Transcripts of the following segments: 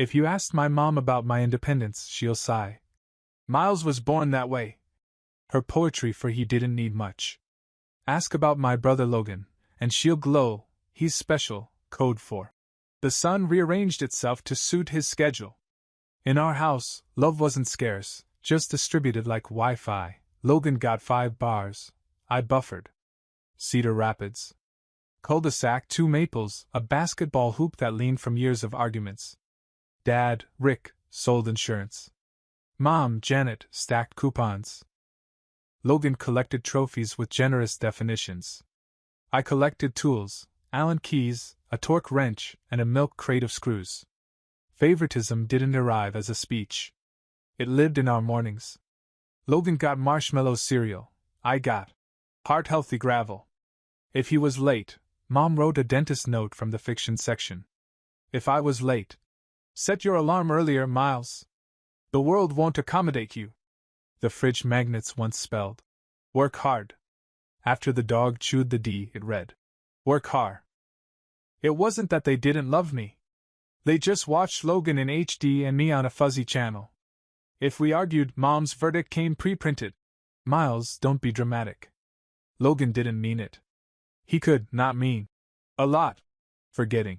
If you asked my mom about my independence, she'll sigh. Miles was born that way. Her poetry for he didn't need much. Ask about my brother Logan, and she'll glow, he's special, code for. The sun rearranged itself to suit his schedule. In our house, love wasn't scarce, just distributed like Wi-Fi. Logan got 5 bars. I buffered. Cedar Rapids. Cul-de-sac, 2 maples, a basketball hoop that leaned from years of arguments. Dad, Rick, sold insurance. Mom, Janet, stacked coupons. Logan collected trophies with generous definitions. I collected tools, Allen keys, a torque wrench, and a milk crate of screws. Favoritism didn't arrive as a speech. It lived in our mornings. Logan got marshmallow cereal. I got heart-healthy gravel. If he was late, Mom wrote a dentist note from the fiction section. If I was late, set your alarm earlier, Miles. The world won't accommodate you. The fridge magnets once spelled, work hard. After the dog chewed the D, it read, work hard. It wasn't that they didn't love me. They just watched Logan in HD and me on a fuzzy channel. If we argued, Mom's verdict came pre-printed. Miles, don't be dramatic. Logan didn't mean it. He could not mean a lot. Forgetting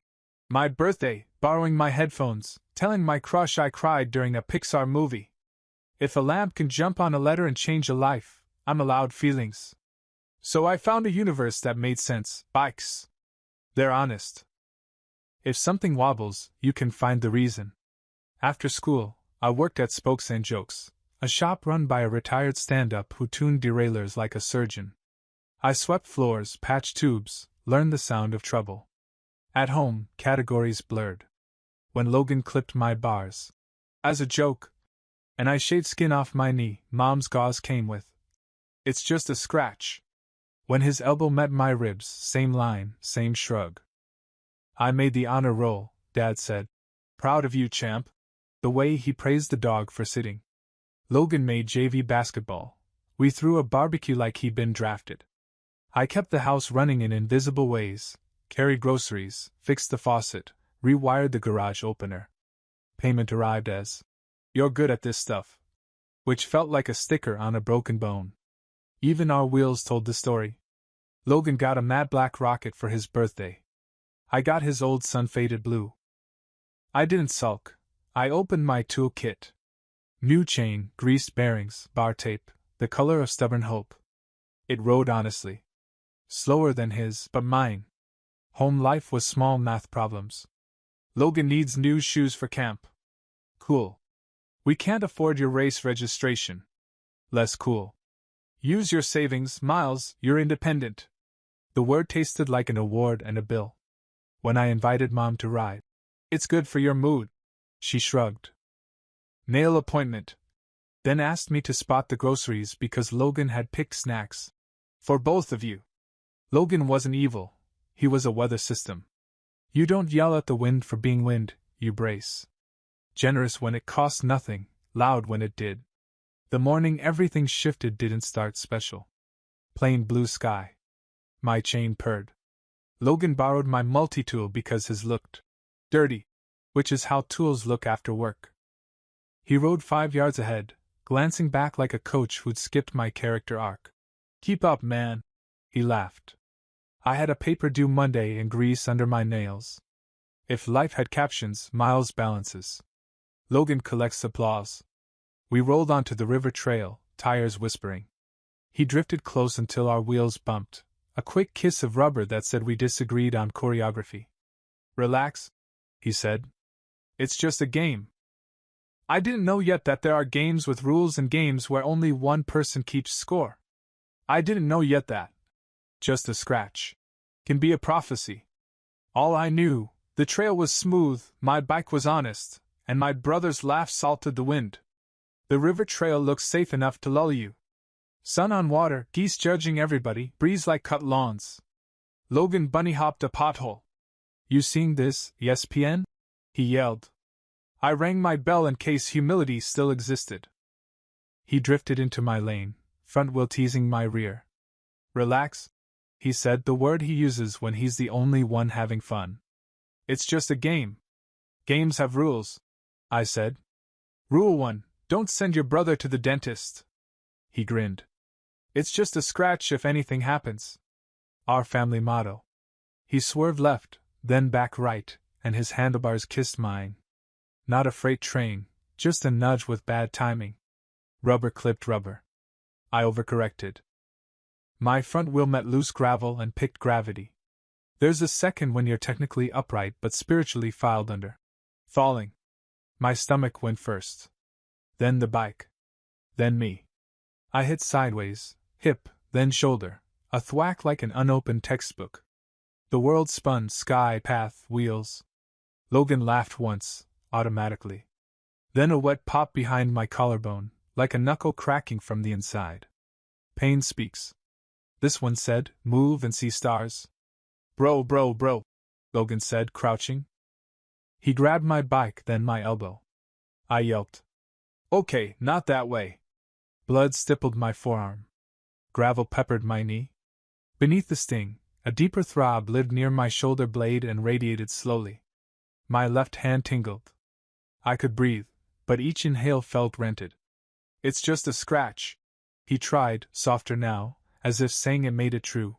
my birthday, borrowing my headphones, telling my crush I cried during a Pixar movie. If a lamp can jump on a letter and change a life, I'm allowed feelings. So I found a universe that made sense. Bikes. They're honest. If something wobbles, you can find the reason. After school, I worked at Spokes and Jokes, a shop run by a retired stand-up who tuned derailleurs like a surgeon. I swept floors, patched tubes, learned the sound of trouble. At home, categories blurred. When Logan clipped my bars, as a joke, and I shaved skin off my knee, Mom's gauze came with, it's just a scratch. When his elbow met my ribs, same line, same shrug. I made the honor roll, Dad said. Proud of you, champ. The way he praised the dog for sitting. Logan made JV basketball. We threw a barbecue like he'd been drafted. I kept the house running in invisible ways, carried groceries, fixed the faucet, rewired the garage opener. Payment arrived as, "You're good at this stuff," which felt like a sticker on a broken bone. Even our wheels told the story. Logan got a matte black rocket for his birthday. I got his old sun-faded blue. I didn't sulk. I opened my tool kit. New chain, greased bearings, bar tape, the color of stubborn hope. It rode honestly. Slower than his, but mine. Home life was small math problems. Logan needs new shoes for camp. Cool. We can't afford your race registration. Less cool. Use your savings, Miles, you're independent. The word tasted like an award and a bill. When I invited Mom to ride, it's good for your mood. She shrugged. Nail appointment. Then asked me to spot the groceries because Logan had picked snacks. For both of you. Logan wasn't evil, he was a weather system. You don't yell at the wind for being wind, you brace. Generous when it cost nothing, loud when it did. The morning everything shifted didn't start special. Plain blue sky. My chain purred. Logan borrowed my multi-tool because his looked dirty, which is how tools look after work. He rode 5 yards ahead, glancing back like a coach who'd skipped my character arc. Keep up, man, he laughed. I had a paper due Monday and grease under my nails. If life had captions, Miles balances. Logan collects applause. We rolled onto the river trail, tires whispering. He drifted close until our wheels bumped, a quick kiss of rubber that said we disagreed on choreography. Relax, he said. It's just a game. I didn't know yet that there are games with rules and games where only one person keeps score. I didn't know yet that just a scratch can be a prophecy. All I knew, the trail was smooth, my bike was honest, and my brother's laugh salted the wind. The river trail looks safe enough to lull you. Sun on water, geese judging everybody, breeze like cut lawns. Logan bunny hopped a pothole. You seeing this, ESPN? He yelled. I rang my bell in case humility still existed. He drifted into my lane, front wheel teasing my rear. Relax, he said, the word he uses when he's the only one having fun. It's just a game. Games have rules. I said. Rule 1, don't send your brother to the dentist. He grinned. It's just a scratch if anything happens. Our family motto. He swerved left, then back right, and his handlebars kissed mine. Not a freight train, just a nudge with bad timing. Rubber clipped rubber. I overcorrected. My front wheel met loose gravel and picked gravity. There's a second when you're technically upright but spiritually filed under. Falling. My stomach went first. Then the bike. Then me. I hit sideways, hip, then shoulder, a thwack like an unopened textbook. The world spun, sky, path, wheels. Logan laughed once, automatically. Then a wet pop behind my collarbone, like a knuckle cracking from the inside. Pain speaks. This one said, move and see stars. Bro, Logan said, crouching. He grabbed my bike, then my elbow. I yelped. Okay, not that way. Blood stippled my forearm. Gravel peppered my knee. Beneath the sting, a deeper throb lived near my shoulder blade and radiated slowly. My left hand tingled. I could breathe, but each inhale felt rented. It's just a scratch. He tried, softer now, as if saying it made it true.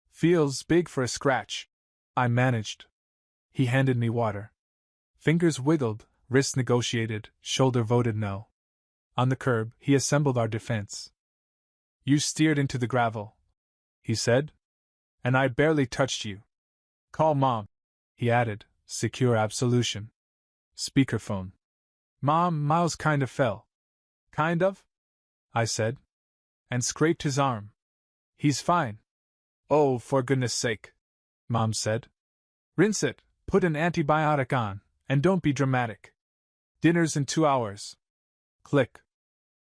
Feels big for a scratch. I managed. He handed me water. Fingers wiggled, wrist negotiated, shoulder voted no. On the curb, he assembled our defense. You steered into the gravel, he said. And I barely touched you. Call Mom, he added, secure absolution. Speakerphone. Mom, Miles kind of fell. Kind of? I said. And scraped his arm. He's fine. Oh, for goodness sake, Mom said. Rinse it, put an antibiotic on, and don't be dramatic. Dinner's in 2 hours. Click.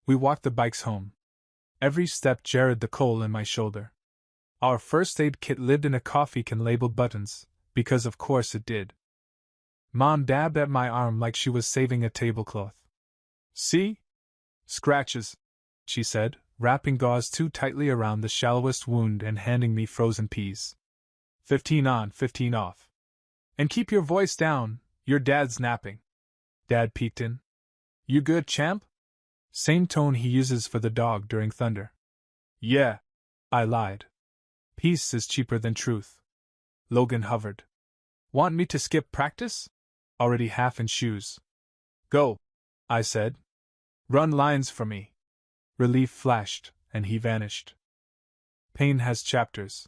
We walked the bikes home. Every step jarred the coal in my shoulder. Our first aid kit lived in a coffee can labeled buttons, because of course it did. Mom dabbed at my arm like she was saving a tablecloth. See? Scratches, she said, wrapping gauze too tightly around the shallowest wound and handing me frozen peas. 15 on, 15 off. And keep your voice down, your dad's napping. Dad peeked in. You good, champ? Same tone he uses for the dog during thunder. Yeah, I lied. Peace is cheaper than truth. Logan hovered. Want me to skip practice? Already half in shoes. Go, I said. Run lines for me. Relief flashed, and he vanished. Pain has chapters.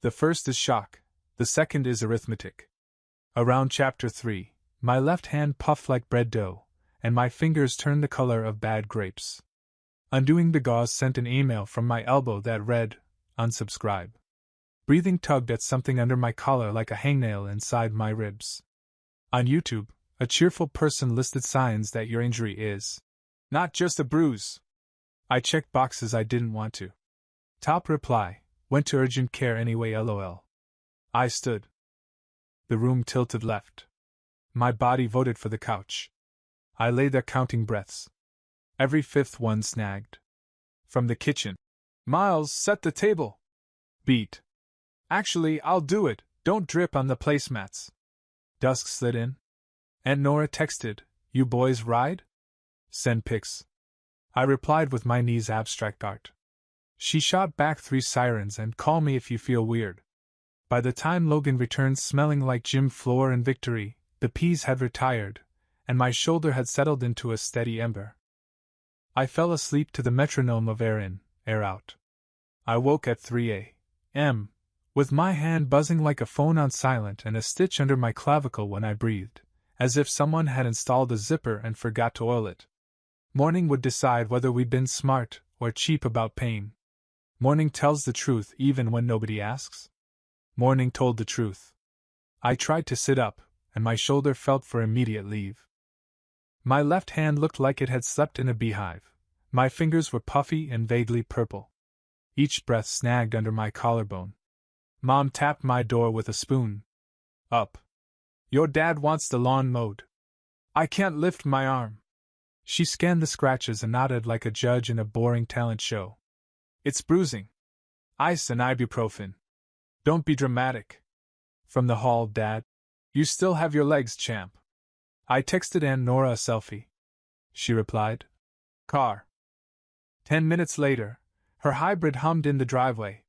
The first is shock, the second is arithmetic. Around chapter 3, my left hand puffed like bread dough, and my fingers turned the color of bad grapes. Undoing the gauze sent an email from my elbow that read, unsubscribe. Breathing tugged at something under my collar like a hangnail inside my ribs. On YouTube, a cheerful person listed signs that your injury is not just a bruise. I checked boxes I didn't want to. Top reply, went to urgent care anyway lol. I stood. The room tilted left. My body voted for the couch. I lay there counting breaths. Every fifth one snagged. From the kitchen. Miles, set the table. Beat. Actually, I'll do it, don't drip on the placemats. Dusk slid in. Aunt Nora texted, you boys ride? Send pics. I replied with my knees abstract art. She shot back 3 sirens and call me if you feel weird. By the time Logan returned smelling like gym floor and victory, the peas had retired, and my shoulder had settled into a steady ember. I fell asleep to the metronome of air in, air out. I woke at 3 a.m., with my hand buzzing like a phone on silent and a stitch under my clavicle when I breathed, as if someone had installed a zipper and forgot to oil it. Morning would decide whether we'd been smart or cheap about pain. Morning tells the truth even when nobody asks. Morning told the truth. I tried to sit up, and my shoulder felt for immediate leave. My left hand looked like it had slept in a beehive. My fingers were puffy and vaguely purple. Each breath snagged under my collarbone. Mom tapped my door with a spoon. Up. Your dad wants the lawn mowed. I can't lift my arm. She scanned the scratches and nodded like a judge in a boring talent show. It's bruising. Ice and ibuprofen. Don't be dramatic. From the hall, Dad. You still have your legs, champ. I texted Aunt Nora a selfie. She replied. Car. 10 minutes later, her hybrid hummed in the driveway.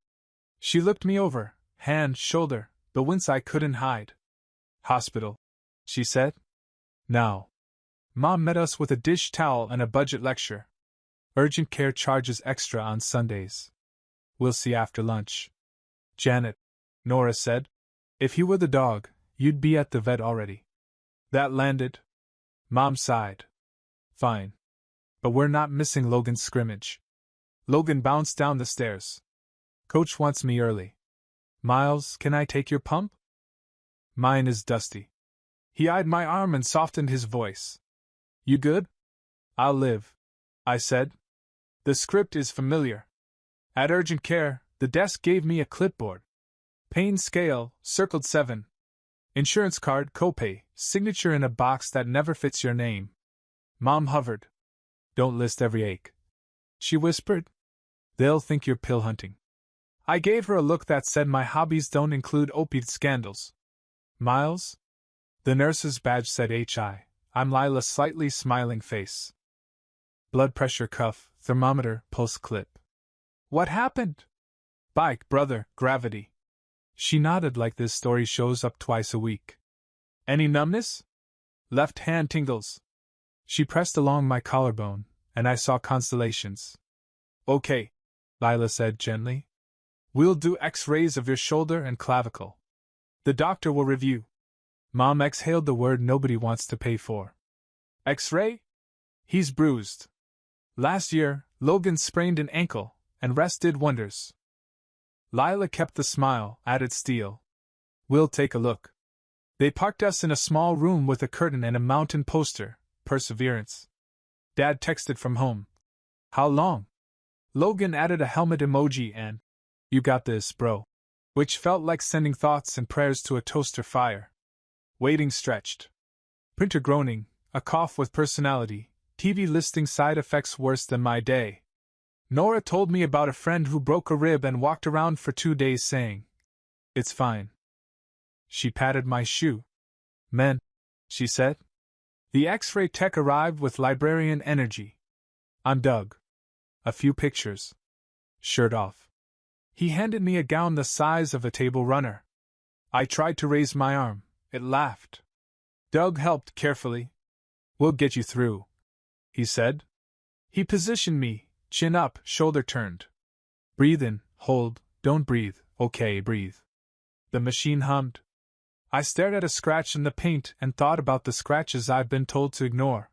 She looked me over, hand, shoulder, the wince I couldn't hide. Hospital, she said. Now. Mom met us with a dish towel and a budget lecture. Urgent care charges extra on Sundays. We'll see after lunch. Janet, Nora said. If he were the dog, you'd be at the vet already. That landed. Mom sighed. Fine. But we're not missing Logan's scrimmage. Logan bounced down the stairs. Coach wants me early. Miles, can I take your pump? Mine is dusty. He eyed my arm and softened his voice. You good? I'll live, I said. The script is familiar. At urgent care, the desk gave me a clipboard. Pain scale, circled 7. Insurance card, copay, signature in a box that never fits your name. Mom hovered. Don't list every ache, she whispered. They'll think you're pill hunting. I gave her a look that said my hobbies don't include opiate scandals. Miles? The nurse's badge said HI. I'm Lila's slightly smiling face. Blood pressure cuff, thermometer, pulse clip. What happened? Bike, brother, gravity. She nodded like this story shows up twice a week. Any numbness? Left hand tingles. She pressed along my collarbone, and I saw constellations. Okay, Lila said gently. We'll do X-rays of your shoulder and clavicle. The doctor will review. Mom exhaled the word nobody wants to pay for. X-ray? He's bruised. Last year, Logan sprained an ankle, and rest did wonders. Lila kept the smile, added steel. We'll take a look. They parked us in a small room with a curtain and a mountain poster, Perseverance. Dad texted from home. How long? Logan added a helmet emoji and, you got this, bro. Which felt like sending thoughts and prayers to a toaster fire. Waiting stretched. Printer groaning, a cough with personality, TV listing side effects worse than my day. Nora told me about a friend who broke a rib and walked around for 2 days saying, It's fine. She patted my shoe. Men, she said. The X-ray tech arrived with librarian energy. I'm Doug. A few pictures. Shirt off. He handed me a gown the size of a table runner. I tried to raise my arm. It laughed. Doug helped carefully. We'll get you through, he said. He positioned me, chin up, shoulder turned. Breathe in, hold, don't breathe, okay, breathe. The machine hummed. I stared at a scratch in the paint and thought about the scratches I've been told to ignore.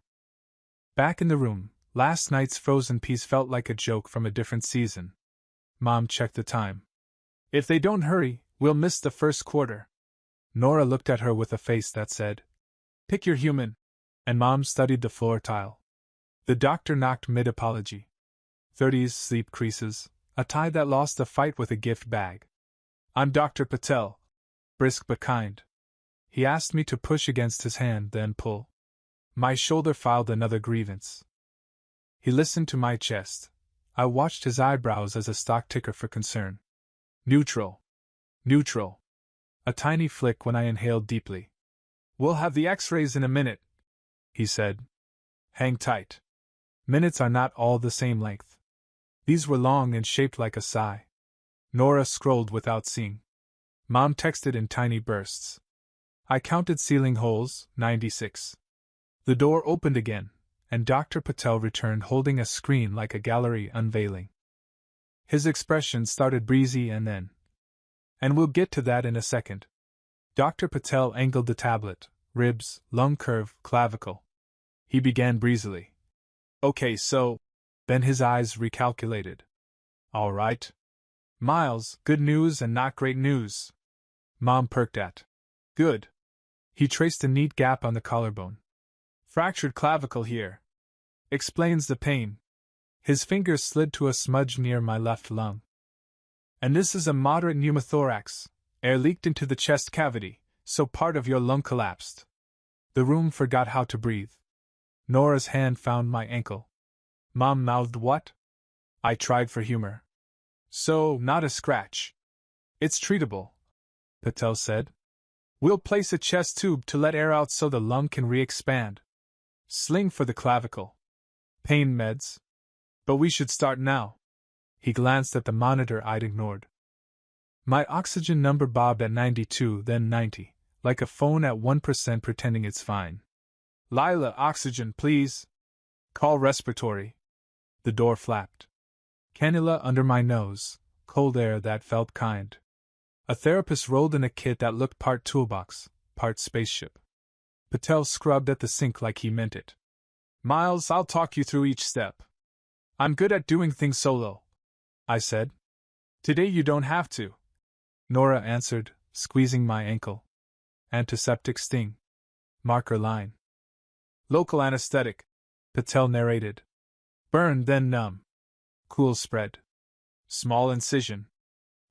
Back in the room, last night's frozen peas felt like a joke from a different season. Mom checked the time. If they don't hurry, we'll miss the first quarter. Nora looked at her with a face that said, Pick your human. And Mom studied the floor tile. The doctor knocked mid-apology. 30s, sleep creases, a tie that lost a fight with a gift bag. I'm Dr. Patel. Brisk but kind. He asked me to push against his hand, then pull. My shoulder filed another grievance. He listened to my chest. I watched his eyebrows as a stock ticker for concern. Neutral. Neutral. A tiny flick when I inhaled deeply. We'll have the X-rays in a minute, he said. Hang tight. Minutes are not all the same length. These were long and shaped like a sigh. Nora scrolled without seeing. Mom texted in tiny bursts. I counted ceiling holes, 96. The door opened again, and Dr. Patel returned holding a screen like a gallery unveiling. His expression started breezy and then. And we'll get to that in a second. Dr. Patel angled the tablet, ribs, lung curve, clavicle. He began breezily. Okay, so. Then his eyes recalculated. All right. Miles, good news and not great news. Mom perked at. Good. He traced a neat gap on the collarbone. Fractured clavicle here. Explains the pain. His fingers slid to a smudge near my left lung. And this is a moderate pneumothorax. Air leaked into the chest cavity, so part of your lung collapsed. The room forgot how to breathe. Nora's hand found my ankle. Mom mouthed what? I tried for humor. So, not a scratch. It's treatable, Patel said. We'll place a chest tube to let air out so the lung can re-expand. Sling for the clavicle. Pain meds. But we should start now. He glanced at the monitor I'd ignored. My oxygen number bobbed at 92, then 90, like a phone at 1% pretending it's fine. Lila, oxygen, please. Call respiratory. The door flapped. Cannula under my nose, cold air that felt kind. A therapist rolled in a kit that looked part toolbox, part spaceship. Patel scrubbed at the sink like he meant it. Miles, I'll talk you through each step. I'm good at doing things solo, I said. Today you don't have to. Nora answered, squeezing my ankle. Antiseptic sting. Marker line. Local anesthetic, Patel narrated. Burn, then numb. Cool spread. Small incision.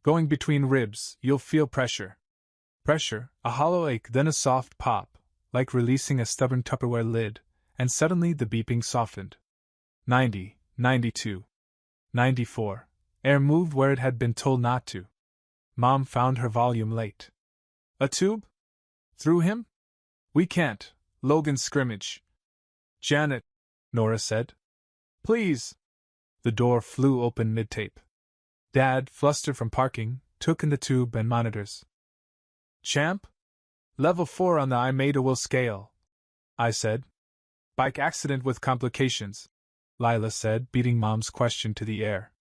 Going between ribs, you'll feel pressure. Pressure, a hollow ache, then a soft pop, like releasing a stubborn Tupperware lid, and suddenly the beeping softened. 90, 92, 94. Air moved where it had been told not to. Mom found her volume late. A tube? Through him? We can't. Logan's scrimmage. Janet, Nora said. Please. The door flew open mid-tape. Dad, flustered from parking, took in the tube and monitors. Champ? Level 4 on the I-Made-A-Will scale, I said. Bike accident with complications, Lila said, beating Mom's question to the air.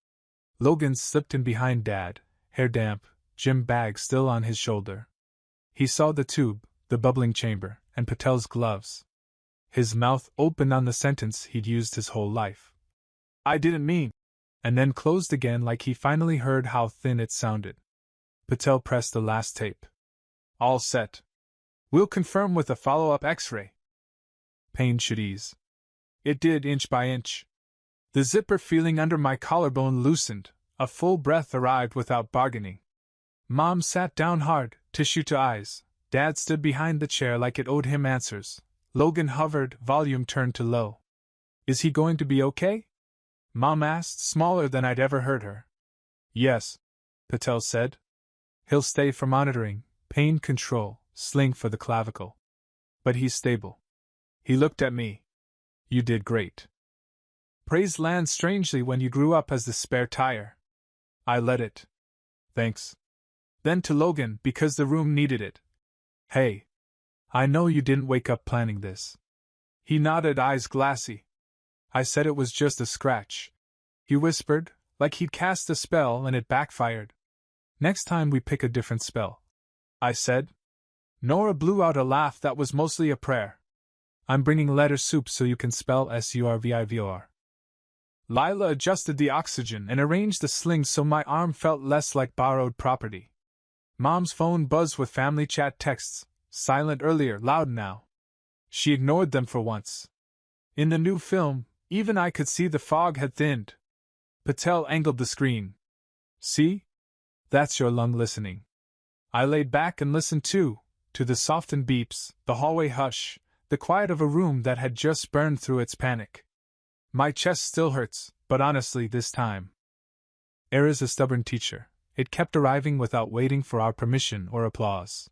Logan slipped in behind Dad, hair damp, gym bag still on his shoulder. He saw the tube, the bubbling chamber, and Patel's gloves. His mouth opened on the sentence he'd used his whole life. I didn't mean, and then closed again like he finally heard how thin it sounded. Patel pressed the last tape. All set. We'll confirm with a follow-up X-ray. Pain should ease. It did, inch by inch. The zipper feeling under my collarbone loosened, a full breath arrived without bargaining. Mom sat down hard, tissue to eyes. Dad stood behind the chair like it owed him answers. Logan hovered, volume turned to low. Is he going to be okay? Mom asked, smaller than I'd ever heard her. Yes, Patel said. He'll stay for monitoring, pain control, sling for the clavicle. But he's stable. He looked at me. You did great. Praise lands strangely when you grew up as the spare tire. I let it. Thanks. Then to Logan, because the room needed it. Hey. I know you didn't wake up planning this. He nodded, eyes glassy. I said it was just a scratch. He whispered, like he'd cast a spell and it backfired. Next time we pick a different spell, I said. Nora blew out a laugh that was mostly a prayer. I'm bringing letter soup so you can spell SURVIVOR. Lila adjusted the oxygen and arranged the sling so my arm felt less like borrowed property. Mom's phone buzzed with family chat texts, silent earlier, loud now. She ignored them for once. In the new film, even I could see the fog had thinned. Patel angled the screen. See? That's your lung listening. I laid back and listened too, to the softened beeps, the hallway hush, the quiet of a room that had just burned through its panic. My chest still hurts, but honestly this time. Air is a stubborn teacher. It kept arriving without waiting for our permission or applause.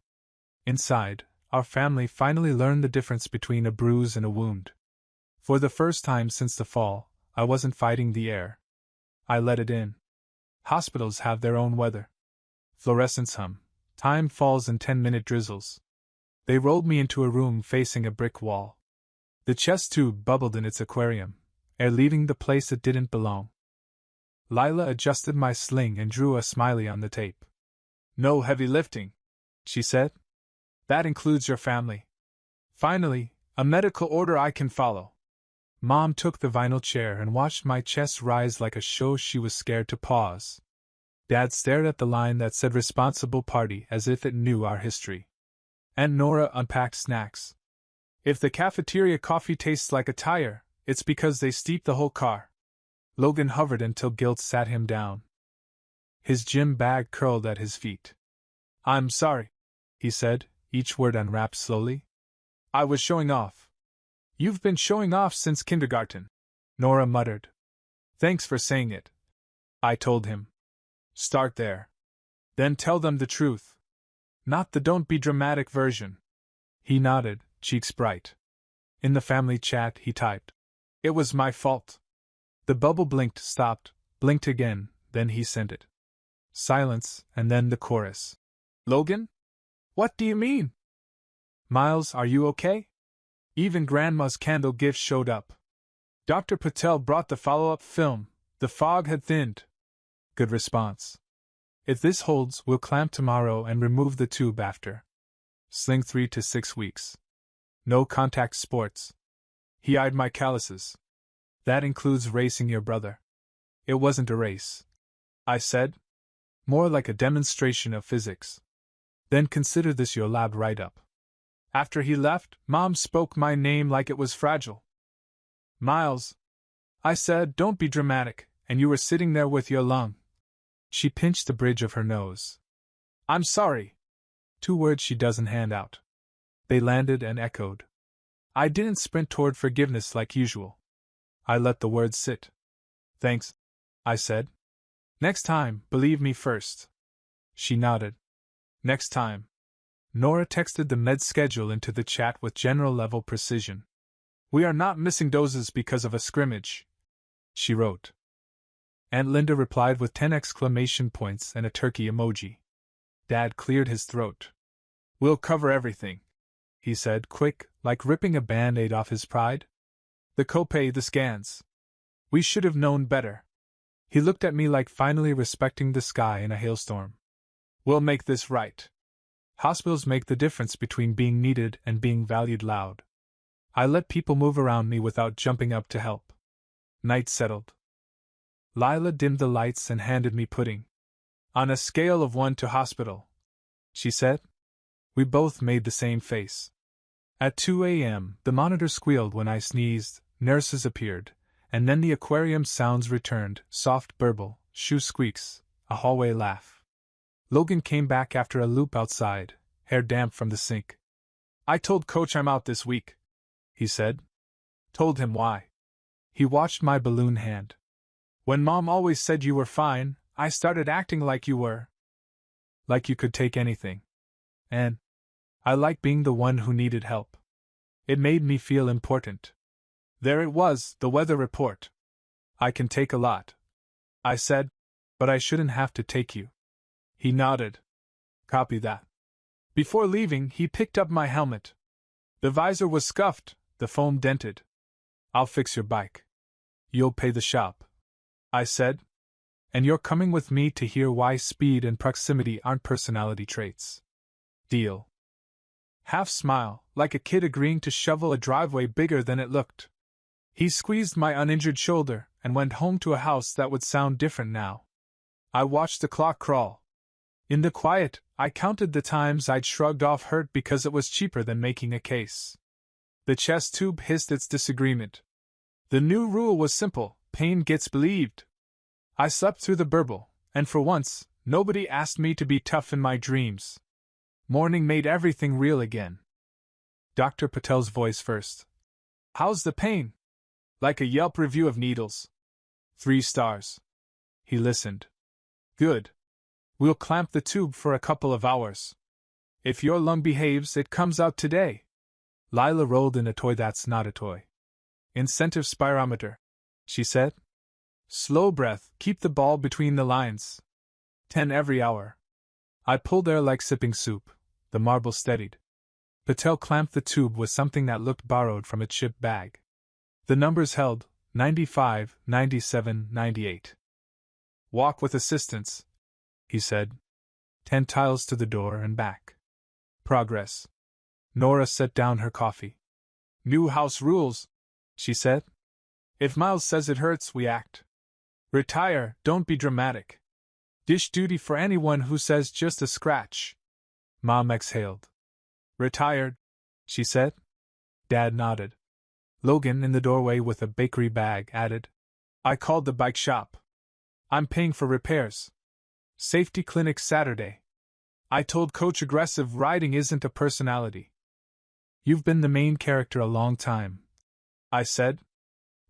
Inside, our family finally learned the difference between a bruise and a wound. For the first time since the fall, I wasn't fighting the air. I let it in. Hospitals have their own weather. Fluorescents hum. Time falls in 10-minute drizzles. They rolled me into a room facing a brick wall. The chest tube bubbled in its aquarium, air leaving the place it didn't belong. Lila adjusted my sling and drew a smiley on the tape. No heavy lifting, she said. That includes your family. Finally, a medical order I can follow. Mom took the vinyl chair and watched my chest rise like a show she was scared to pause. Dad stared at the line that said responsible party as if it knew our history. And Nora unpacked snacks. If the cafeteria coffee tastes like a tire, it's because they steep the whole car. Logan hovered until guilt sat him down. His gym bag curled at his feet. I'm sorry, he said, each word unwrapped slowly. I was showing off. You've been showing off since kindergarten, Nora muttered. Thanks for saying it, I told him. Start there. Then tell them the truth. Not the don't be dramatic version. He nodded, cheeks bright. In the family chat, he typed, "It was my fault." The bubble blinked, stopped, blinked again, then he sent it. Silence, and then the chorus. "Logan? What do you mean?" "Miles, are you okay?" Even Grandma's candle gift showed up. Dr. Patel brought the follow-up film. The fog had thinned. Good response. If this holds, we'll clamp tomorrow and remove the tube after. Sling 3 to 6 weeks. No contact sports. He eyed my calluses. That includes racing your brother. It wasn't a race, I said. More like a demonstration of physics. Then consider this your lab write-up. After he left, Mom spoke my name like it was fragile. "Miles," I said, "don't be dramatic," and you were sitting there with your lung. She pinched the bridge of her nose. "I'm sorry." 2 words she doesn't hand out. They landed and echoed. I didn't sprint toward forgiveness like usual. I let the words sit. "Thanks," I said. "Next time, believe me first." She nodded. "Next time." Nora texted the med schedule into the chat with general-level precision. "We are not missing doses because of a scrimmage," she wrote. Aunt Linda replied with 10 exclamation points and a turkey emoji. Dad cleared his throat. "We'll cover everything," he said, quick, like ripping a Band-Aid off his pride. "The copay, the scans. We should have known better." He looked at me like finally respecting the sky in a hailstorm. "We'll make this right." Hospitals make the difference between being needed and being valued loud. I let people move around me without jumping up to help. Night settled. Lila dimmed the lights and handed me pudding. "On a scale of 1 to hospital," she said. We both made the same face. At 2 a.m., the monitor squealed when I sneezed, nurses appeared, and then the aquarium sounds returned, soft burble, shoe squeaks, a hallway laugh. Logan came back after a loop outside, hair damp from the sink. "I told Coach I'm out this week," he said. Told him why. He watched my balloon hand. "When Mom always said you were fine, I started acting like you were. Like you could take anything. And I like being the one who needed help. It made me feel important." There it was, the weather report. "I can take a lot," I said, "but I shouldn't have to take you." He nodded. "Copy that." Before leaving, he picked up my helmet. The visor was scuffed, the foam dented. "I'll fix your bike. You'll pay the shop," I said. "And you're coming with me to hear why speed and proximity aren't personality traits." Deal. Half smile, like a kid agreeing to shovel a driveway bigger than it looked. He squeezed my uninjured shoulder and went home to a house that would sound different now. I watched the clock crawl. In the quiet, I counted the times I'd shrugged off hurt because it was cheaper than making a case. The chest tube hissed its disagreement. The new rule was simple: pain gets believed. I slept through the burble, and for once, nobody asked me to be tough in my dreams. Morning made everything real again. Dr. Patel's voice first. "How's the pain?" Like a Yelp review of needles. 3 stars. He listened. "Good. We'll clamp the tube for a couple of hours. If your lung behaves, it comes out today." Lila rolled in a toy that's not a toy. "Incentive spirometer," she said. "Slow breath, keep the ball between the lines. 10 every hour." I pulled air like sipping soup. The marble steadied. Patel clamped the tube with something that looked borrowed from a chip bag. The numbers held: 95, 97, 98. "Walk with assistance," he said. 10 tiles to the door and back. Progress. Nora set down her coffee. "New house rules," she said. "If Miles says it hurts, we act. Retire, don't be dramatic. Dish duty for anyone who says just a scratch." Mom exhaled. "Retired," she said. Dad nodded. Logan, in the doorway with a bakery bag, added, "I called the bike shop. I'm paying for repairs. Safety clinic Saturday. I told Coach aggressive riding isn't a personality." "You've been the main character a long time," I said.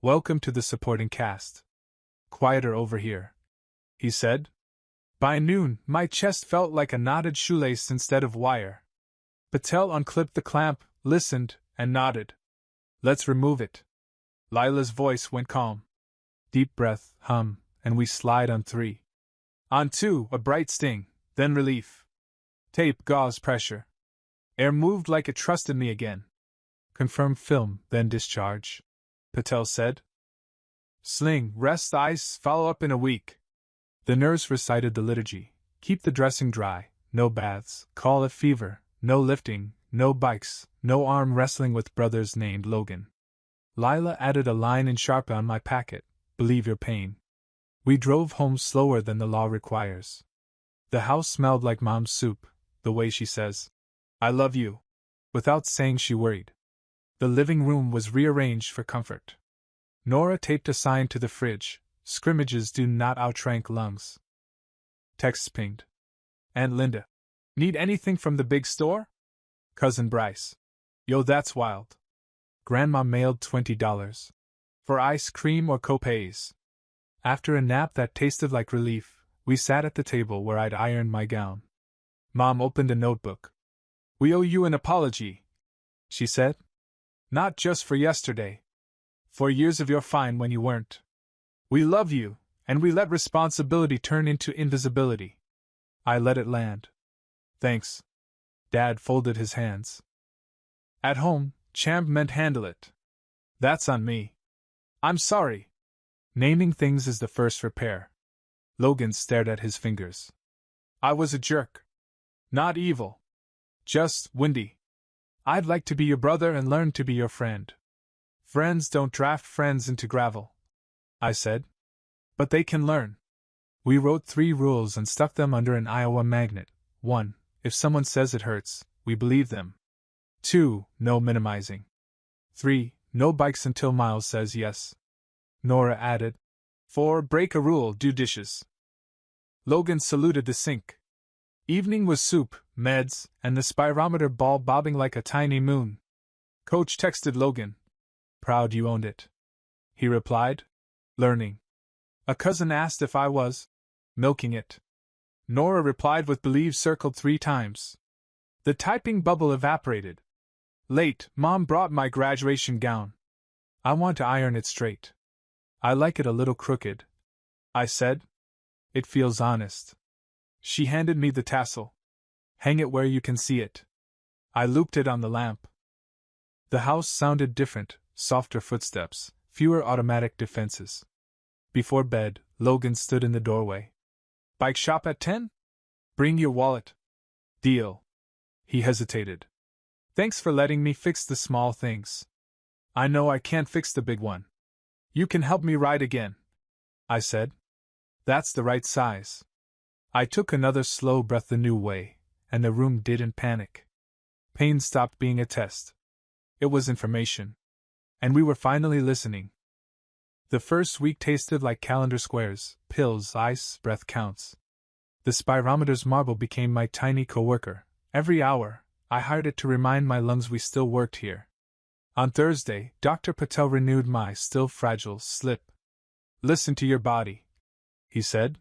"Welcome to the supporting cast." "Quieter over here," he said. By noon, my chest felt like a knotted shoelace instead of wire. Patel unclipped the clamp, listened, and nodded. Let's remove it. Lila's voice went calm. Deep breath, hum, and we slide on 3. On 2, a bright sting, then relief. Tape, gauze, pressure. Air moved like it trusted me again. Confirm film, then discharge, Patel said. Sling, rest, ice, follow up in a week. The nurse recited the liturgy. Keep the dressing dry, no baths, call it fever, no lifting, no bikes, no arm wrestling with brothers named Logan. Lila added a line in Sharpa on my packet, believe your pain. We drove home slower than the law requires. The house smelled like Mom's soup, the way she says, I love you, without saying she worried. The living room was rearranged for comfort. Nora taped a sign to the fridge, scrimmages do not outrank lungs. Texts pinged. Aunt Linda. Need anything from the big store? Cousin Bryce. Yo, that's wild. Grandma mailed $20. For ice cream or copays. After a nap that tasted like relief, we sat at the table where I'd ironed my gown. Mom opened a notebook. We owe you an apology, she said. Not just for yesterday. For years of your fine when you weren't. We love you, and we let responsibility turn into invisibility. I let it land. Thanks. Dad folded his hands. At home, champ meant handle it. That's on me. I'm sorry. Naming things is the first repair. Logan stared at his fingers. I was a jerk. Not evil. Just windy. I'd like to be your brother and learn to be your friend. Friends don't draft friends into gravel, I said. But they can learn. We wrote 3 rules and stuck them under an Iowa magnet. 1. If someone says it hurts, we believe them. 2. No minimizing. 3. No bikes until Miles says yes. Nora added. 4. Break a rule, do dishes. Logan saluted the sink. Evening was soup, meds, and the spirometer ball bobbing like a tiny moon. Coach texted Logan. Proud you owned it. He replied. Learning. A cousin asked if I was milking it. Nora replied with believe circled 3 times. The typing bubble evaporated. Late, Mom brought my graduation gown. I want to iron it straight. I like it a little crooked, I said. It feels honest. She handed me the tassel. Hang it where you can see it. I looped it on the lamp. The house sounded different, softer footsteps, fewer automatic defenses. Before bed, Logan stood in the doorway. Bike shop at 10? Bring your wallet. Deal. He hesitated. Thanks for letting me fix the small things. I know I can't fix the big one. You can help me ride again, I said. That's the right size. I took another slow breath the new way, and the room didn't panic. Pain stopped being a test. It was information. And we were finally listening. The first week tasted like calendar squares, pills, ice, breath counts. The spirometer's marble became my tiny coworker. Every hour, I hired it to remind my lungs we still worked here. On Thursday, Dr. Patel renewed my still fragile slip. Listen to your body, he said.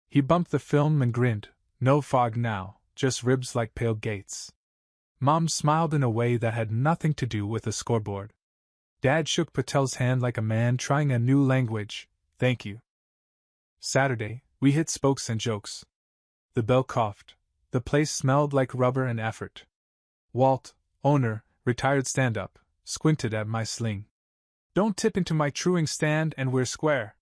He bumped the film and grinned. No fog now, just ribs like pale gates. Mom smiled in a way that had nothing to do with the scoreboard. Dad shook Patel's hand like a man trying a new language. Thank you. Saturday, we hit spokes and jokes. The bell coughed. The place smelled like rubber and effort. Walt, owner, retired stand-up, squinted at my sling. Don't tip into my truing stand and we're square.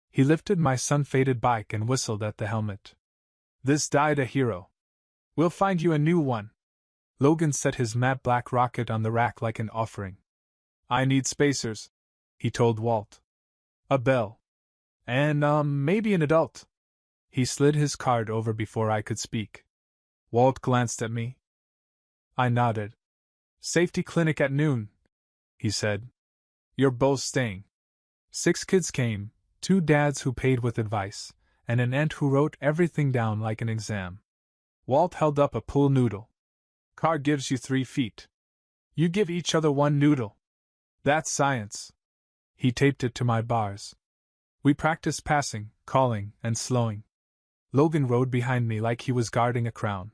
He lifted my sun-faded bike and whistled at the helmet. This died a hero. We'll find you a new one. Logan set his matte black rocket on the rack like an offering. I need spacers, he told Walt. A bell. And, maybe an adult. He slid his card over before I could speak. Walt glanced at me. I nodded. Safety clinic at noon, he said. You're both staying. 6 kids came, 2 dads who paid with advice, and an aunt who wrote everything down like an exam. Walt held up a pool noodle. Car gives you 3 feet. You give each other 1 noodle. That's science. He taped it to my bars. We practiced passing, calling, and slowing. Logan rode behind me like he was guarding a crown.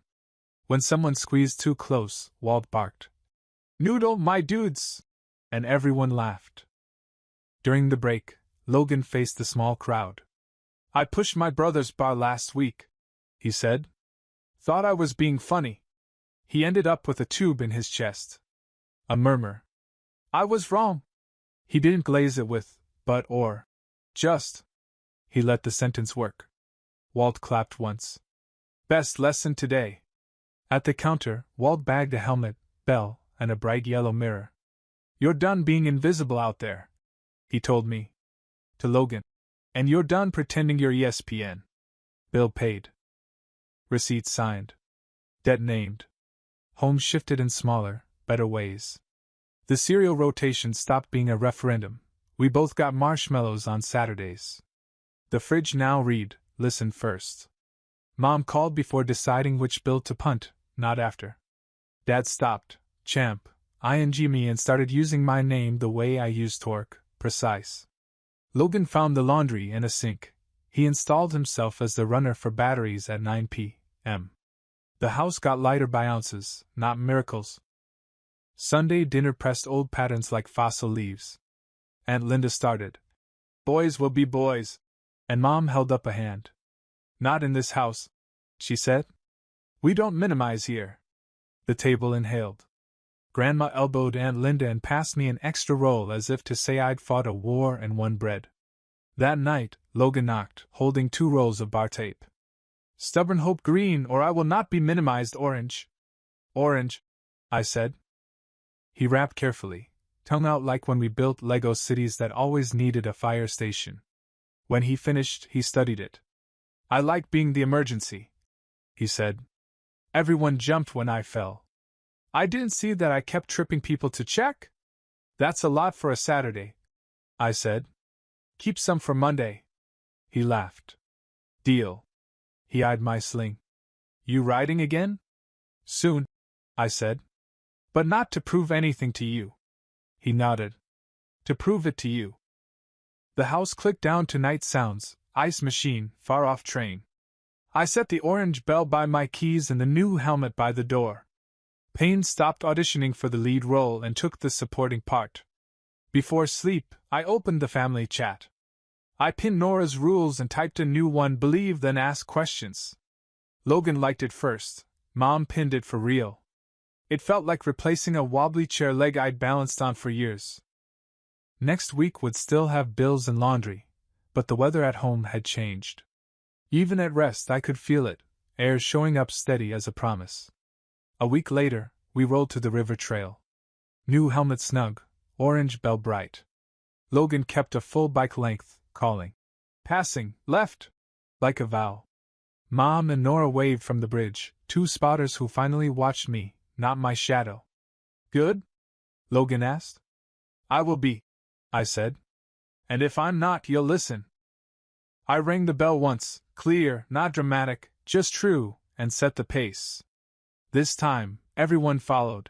When someone squeezed too close, Walt barked, "Noodle, my dudes!" and everyone laughed. During the break, Logan faced the small crowd. "I pushed my brother's bar last week," he said. "Thought I was being funny. He ended up with a tube in his chest." A murmur. "I was wrong. He didn't glaze it with, but or. Just." He let the sentence work. Walt clapped once. "Best lesson today." At the counter, Walt bagged a helmet, bell, and a bright yellow mirror. "You're done being invisible out there," he told me. To Logan. "And you're done pretending you're ESPN." Bill paid. Receipt signed. Debt named. Home shifted in smaller, better ways. The cereal rotation stopped being a referendum. We both got marshmallows on Saturdays. The fridge now read, "Listen first." Mom called before deciding which bill to punt, not after. Dad stopped, champ, ing me, and started using my name the way I use torque, precise. Logan found the laundry and a sink. He installed himself as the runner for batteries at 9 p.m. The house got lighter by ounces, not miracles. Sunday dinner pressed old patterns like fossil leaves. Aunt Linda started, "Boys will be boys," and Mom held up a hand. "Not in this house," she said. "We don't minimize here." The table inhaled. Grandma elbowed Aunt Linda and passed me an extra roll as if to say I'd fought a war and won bread. That night, Logan knocked, holding 2 rolls of bar tape. "Stubborn hope green, or I will not be minimized orange." "Orange," I said. He rapped carefully, tongue out like when we built Lego cities that always needed a fire station. When he finished, he studied it. "I like being the emergency," he said. "Everyone jumped when I fell. I didn't see that I kept tripping people to check." "That's a lot for a Saturday," I said. "Keep some for Monday." He laughed. "Deal." He eyed my sling. "You riding again?" "Soon," I said. "But not to prove anything to you." He nodded. "To prove it to you." The house clicked down to night sounds, ice machine, far off train. I set the orange bell by my keys and the new helmet by the door. Payne stopped auditioning for the lead role and took the supporting part. Before sleep, I opened the family chat. I pinned Nora's rules and typed a new one: believe then ask questions. Logan liked it first. Mom pinned it for real. It felt like replacing a wobbly chair leg I'd balanced on for years. Next week would still have bills and laundry, but the weather at home had changed. Even at rest I could feel it, air showing up steady as a promise. A week later, we rolled to the river trail. New helmet snug, orange bell bright. Logan kept a full bike length, calling, "Passing, left!" like a vow. Mom and Nora waved from the bridge, 2 spotters who finally watched me, not my shadow. "Good?" Logan asked. "I will be," I said. "And if I'm not, you'll listen." I rang the bell once, clear, not dramatic, just true, and set the pace. This time, everyone followed.